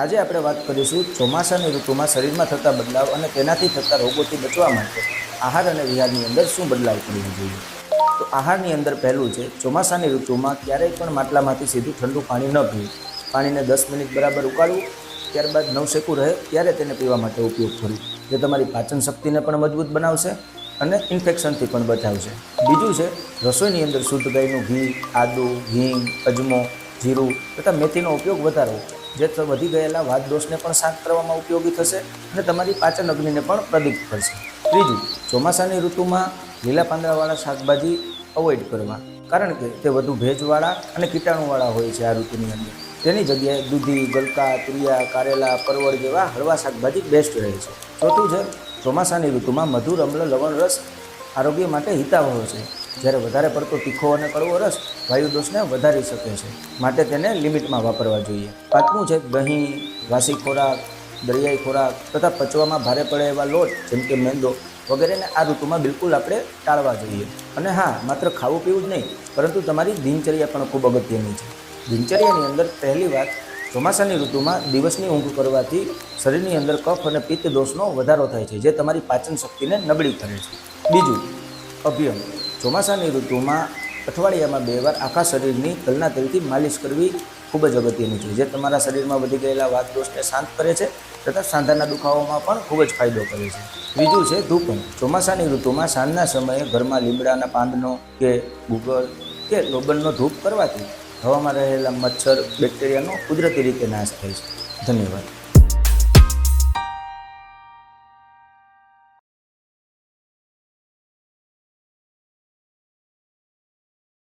આજે આપણે વાત કરીશું ચોમાસાની ઋતુમાં શરીરમાં થતા બદલાવ અને તેનાથી થતા રોગોથી બચવા માટે આહાર અને વિહારની અંદર શું બદલાવ કરવો જોઈએ। તો આહારની અંદર પહેલું છે, ચોમાસાની ઋતુમાં ક્યારેય પણ માટલામાંથી સીધું ઠંડુ પાણી ન પીવું। પાણીને 10 મિનિટ બરાબર ઉકાળવું, ત્યારબાદ નવશેકું રહે ત્યારે તેને પીવા માટે ઉપયોગ કરવો, જે તમારી પાચન શક્તિને પણ મજબૂત બનાવશે અને ઇન્ફેક્શનથી પણ બચાવશે। બીજું છે, રસોઈની અંદર શુદ્ધ ગાયનું ઘી, આદુ, હિંગ, અજમો, જીરું તથા મેથીનો ઉપયોગ વધારવો, જે વધી ગયેલા વાત દોષને પણ શાંત કરવામાં ઉપયોગી થશે અને તમારી પાચન અગ્નિને પણ પ્રદીપ્ત કરશે। ત્રીજું, ચોમાસાની ઋતુમાં લીલા પાંદડાવાળા શાકભાજી અવોઇડ કરવા, કારણ કે તે વધુ ભેજવાળા અને કીટાણુવાળા હોય છે આ ઋતુની અંદર। તેની જગ્યાએ દૂધી, ગલકા, તુરિયા, કારેલા, પરવળ જેવા હળવા શાકભાજી બેસ્ટ રહે છે। ચોથું છે, ચોમાસાની ઋતુમાં મધુર અમ્લ લવણ રસ આરોગ્ય માટે હિતાવહ છે, જ્યારે વધારે પડતો તીખો અને કડવો રસ વાયુ દોષને વધારી શકે છે, માટે તેને લિમિટમાં વાપરવા જોઈએ। પાંચમું છે, દહીં, વાસી ખોરાક, દરિયાઈ ખોરાક તથા પચવામાં ભારે પડે એવા લોટ જેમ કે મેંદો વગેરેને આ ઋતુમાં બિલકુલ આપણે ટાળવા જોઈએ। અને હા, માત્ર ખાવું પીવું જ નહીં, પરંતુ તમારી દિનચર્યા પણ ખૂબ અગત્યની છે। દિનચર્યાની અંદર પહેલી વાત, ચોમાસાની ઋતુમાં દિવસની ઊંઘ કરવાથી શરીરની અંદર કફ અને પિત્ત દોષનો વધારો થાય છે, જે તમારી પાચન શક્તિને નબળી કરે છે। બીજું, અભ્યંગ, ચોમાસાની ઋતુમાં અઠવાડિયામાં 2 વાર આખા શરીરની તલના તેલથી માલિશ કરવી ખૂબ જ અગત્યની છે, જે તમારા શરીરમાં વધી ગયેલા વાત દોષને શાંત કરે છે તથા સાંધાના દુખાવામાં પણ ખૂબ જ ફાયદો કરે છે। ત્રીજું છે, ધૂપન, ચોમાસાની ઋતુમાં સાંજના સમયે ઘરમાં લીમડાના પાંદનો કે ગુગળ કે લોબનનો ધૂપ કરવાથી હવામાં રહેલા મચ્છર, બેક્ટેરિયાનો કુદરતી રીતે નાશ થાય છે। ધન્યવાદ।